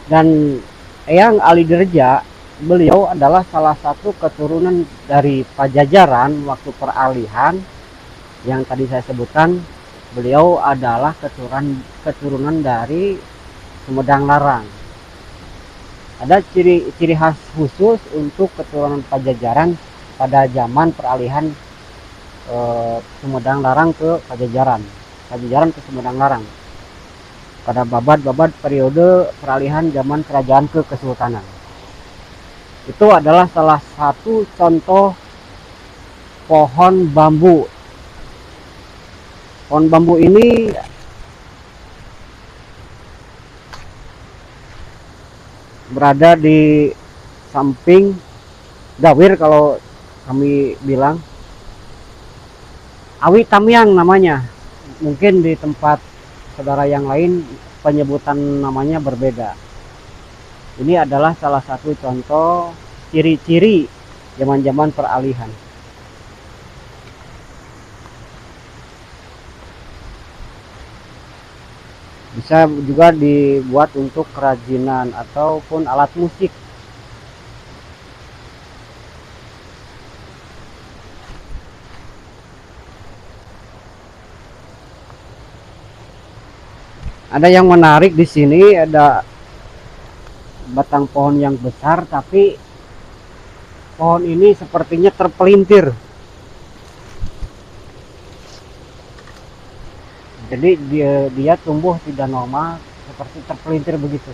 Dan Eyang Ali Dirja, beliau adalah salah satu keturunan dari Pajajaran waktu peralihan yang tadi saya sebutkan. Beliau adalah keturunan dari Sumedang Larang. Ada ciri khas khusus untuk keturunan Pajajaran pada zaman peralihan Sumedang Larang ke Pajajaran, Pajajaran ke Sumedang Larang, pada babad periode peralihan zaman kerajaan ke kesultanan. Itu adalah salah satu contoh pohon bambu. Pohon bambu ini berada di samping gawir, kalau kami bilang awi tamyang namanya. Mungkin di tempat saudara yang lain penyebutan namanya berbeda. Ini adalah salah satu contoh ciri-ciri zaman-zaman peralihan. Bisa juga dibuat untuk kerajinan ataupun alat musik. Ada yang menarik di sini, ada batang pohon yang besar, tapi pohon ini sepertinya terpelintir. Jadi dia tumbuh tidak normal, seperti terpelintir begitu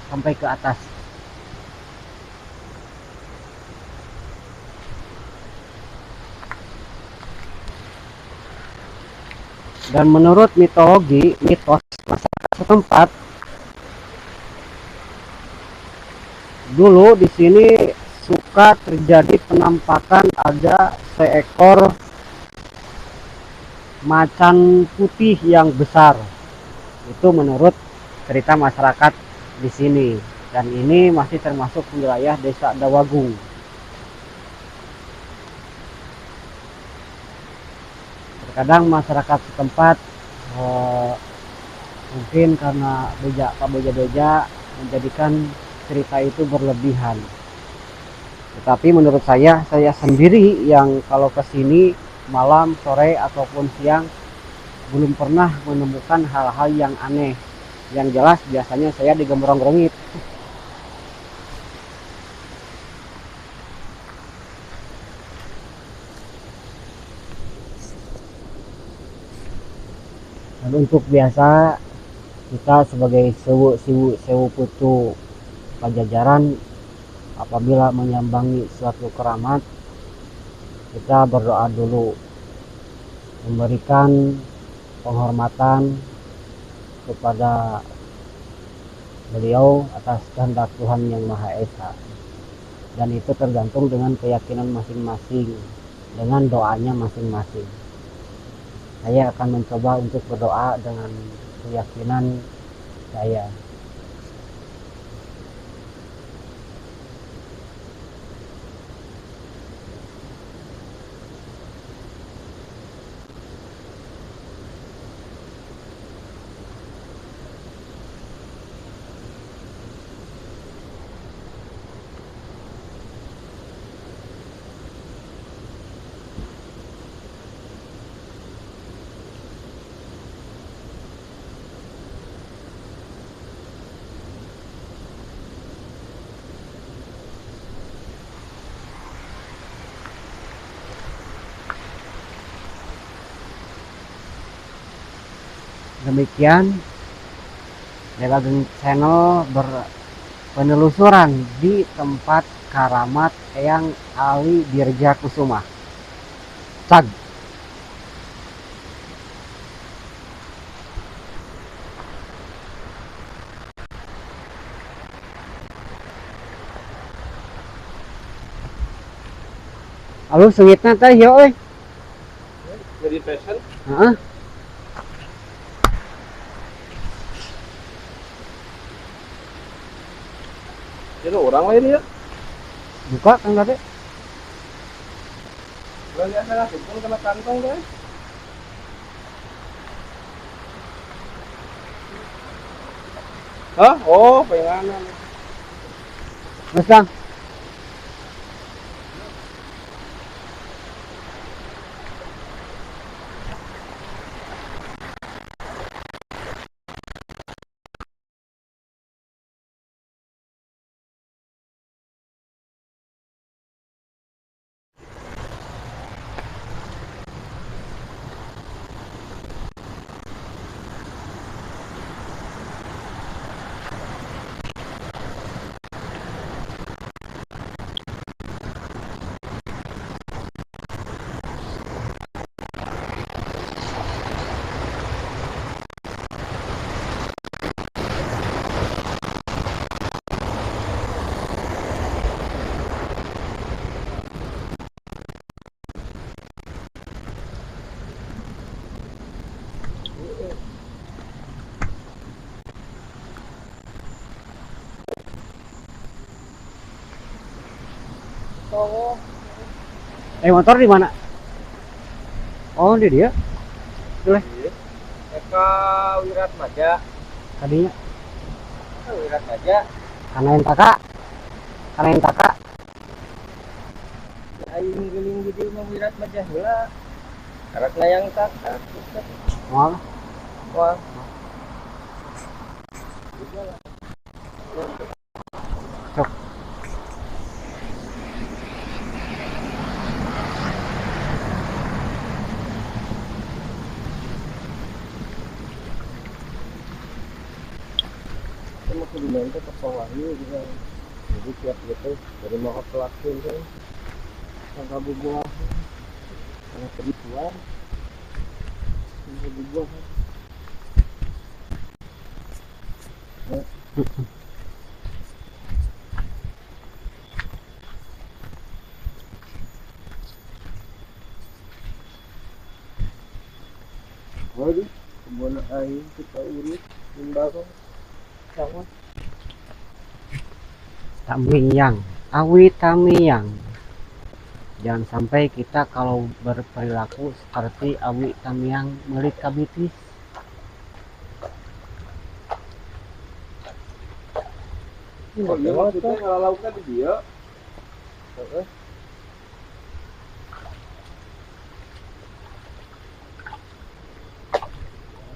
sampai ke atas. Dan menurut mitos masyarakat setempat, dulu di sini suka terjadi penampakan ada seekor macan putih yang besar. Itu menurut cerita masyarakat di sini. Dan ini masih termasuk wilayah Desa Dawagung. Terkadang masyarakat setempat mungkin karena Pak beja-beja menjadikan cerita itu berlebihan. Tetapi menurut saya sendiri yang kalau kesini malam, sore ataupun siang belum pernah menemukan hal-hal yang aneh. Yang jelas biasanya saya digembrong-gerongit. Dan untuk biasa kita sebagai sewu putu Pajajaran, apabila menyambangi suatu keramat, kita berdoa dulu, memberikan penghormatan kepada beliau atas kehendak Tuhan Yang Maha Esa. Dan itu tergantung dengan keyakinan masing-masing, dengan doanya masing-masing. Saya akan mencoba untuk berdoa dengan keyakinan saya. Demikian Delageng Channel berpenelusuran di tempat karamat Eyang Ali Dirja Kusuma. Cag. Lalu sengitnya teh ya euy. Jadi passion. Heeh. Jadi orang lain ya. Buka kan tadi. Udah lihat saya pun kena kantong deh. Hah? Oh, penganan. Mas Bang. Oh, Motor di mana? Oh, di dia. Boleh. iya. Eka Wirat Maja. Tadinya Wirat Maja. karena yang taka. Aing geling di dieu mah Wirat Maja heula. Karakna yang tak. Oh, Wah. cok. Sama kudu main teh kosong wahyu juga. Jadi tiap gitu dari mau pelakuin kan. Sangka bubuah. Karena penipuan. Sangka bubuah. Waduh, kebun air kita urus limbah sama. Tamiyang, awi tamiyang. Jangan sampai kita kalau berperilaku seperti awi tamiyang melit kabitis. Oh iya maksudnya kalau lakukan di dia. Heeh.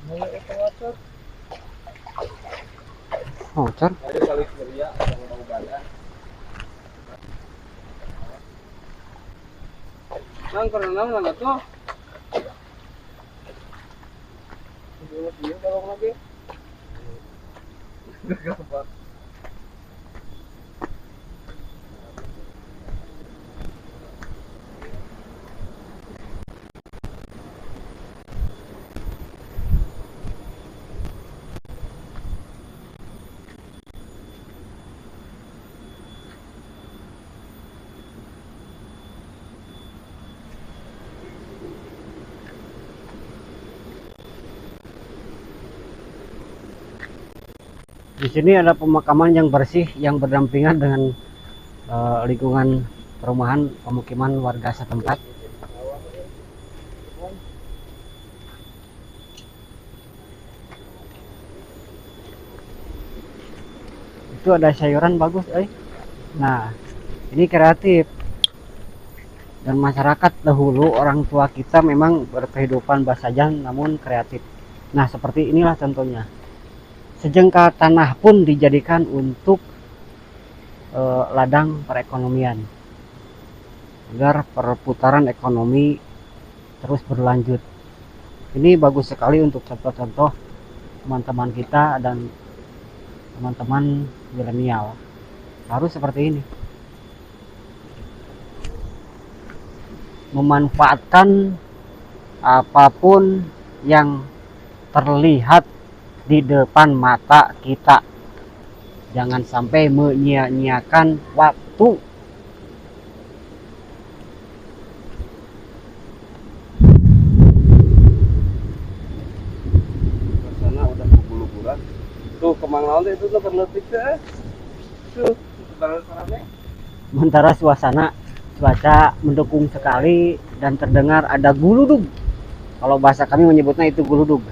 Mulai itu water. Motor. Ada kali kerja yang mau badan. Nang karena nang tuh. Dia kalau lagi. Gampang. Di sini ada pemakaman yang bersih yang berdampingan dengan lingkungan perumahan pemukiman warga setempat. Itu ada sayuran bagus, Nah, ini kreatif. Dan masyarakat dahulu orang tua kita memang berkehidupan basajan namun kreatif. Nah, seperti inilah contohnya. Sejengkal tanah pun dijadikan untuk ladang perekonomian agar perputaran ekonomi terus berlanjut. Ini bagus sekali untuk contoh-contoh teman-teman kita dan teman-teman milenial. Harus seperti ini. Memanfaatkan apapun yang terlihat di depan mata kita. Jangan sampai menyia-nyiakan waktu. Sana udah bubur-buburan. Tuh kemang lawan itu tuh terletik teh. Tuh, sekarang-sekarangnya. Sementara suasana cuaca mendukung sekali dan terdengar ada guludug. Kalau bahasa kami menyebutnya itu guludug.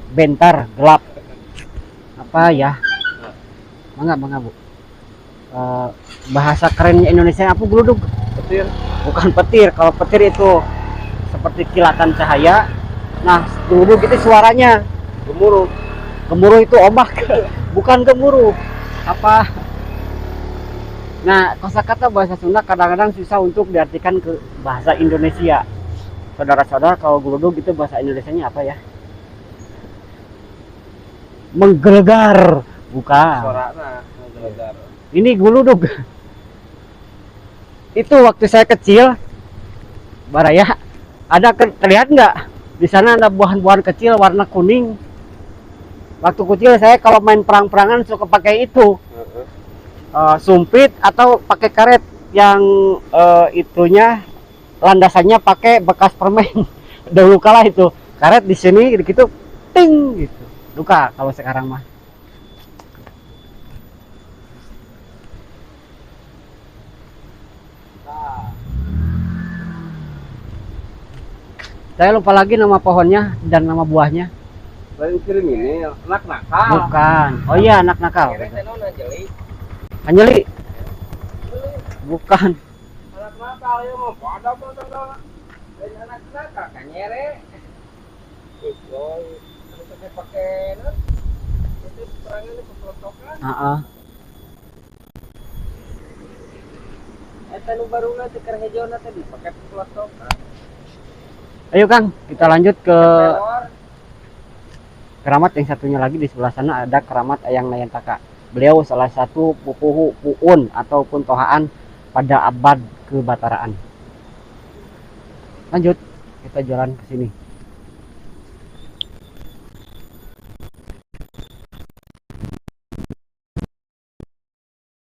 Bentar gelap. Apa ya? Mangga Bu. Bahasa kerennya Indonesia apa geluduk? Petir. Bukan petir. Kalau petir itu seperti kilatan cahaya. Nah, geluduk itu suaranya Gemuruh. gemuruh itu ombak. Bukan gemuruh. Apa? Nah, kosakata bahasa Sunda kadang-kadang susah untuk diartikan ke bahasa Indonesia. Saudara-saudara, kalau geluduk itu bahasa Indonesianya apa ya? Menggelegar. Bukan. Suarana menggelegar. Ini geluduk. Itu waktu saya kecil, Baraya, ada terlihat nggak? Di sana ada buah-buahan kecil warna kuning. Waktu kecil saya kalau main perang-perangan suka pakai itu. Sumpit atau pakai karet yang itunya landasannya pakai bekas permen. Dahulu kala itu karet di sini gitu ting gitu. Luka kalau sekarang mah. Saya lupa lagi nama pohonnya dan nama buahnya. Lain kirim ini anak nakal. Bukan. Oh iya, anak nakal. Anjeli. Anjeli. Bukan. Anak nakal ya mau pada pada. Lain anak nakal kan nyere. Boy, pakai itu perangan itu pelotokan. Heeh. Eta nu baruna teh keur hejona teh dipake pelotokan. Ayo Kang, kita lanjut ke Pelor. keramat yang satunya lagi. Di sebelah sana ada keramat Ayang Nayantaka. Beliau salah satu pupuhu puun ataupun tohaan pada abad kebataraan. Lanjut, kita jalan ke sini.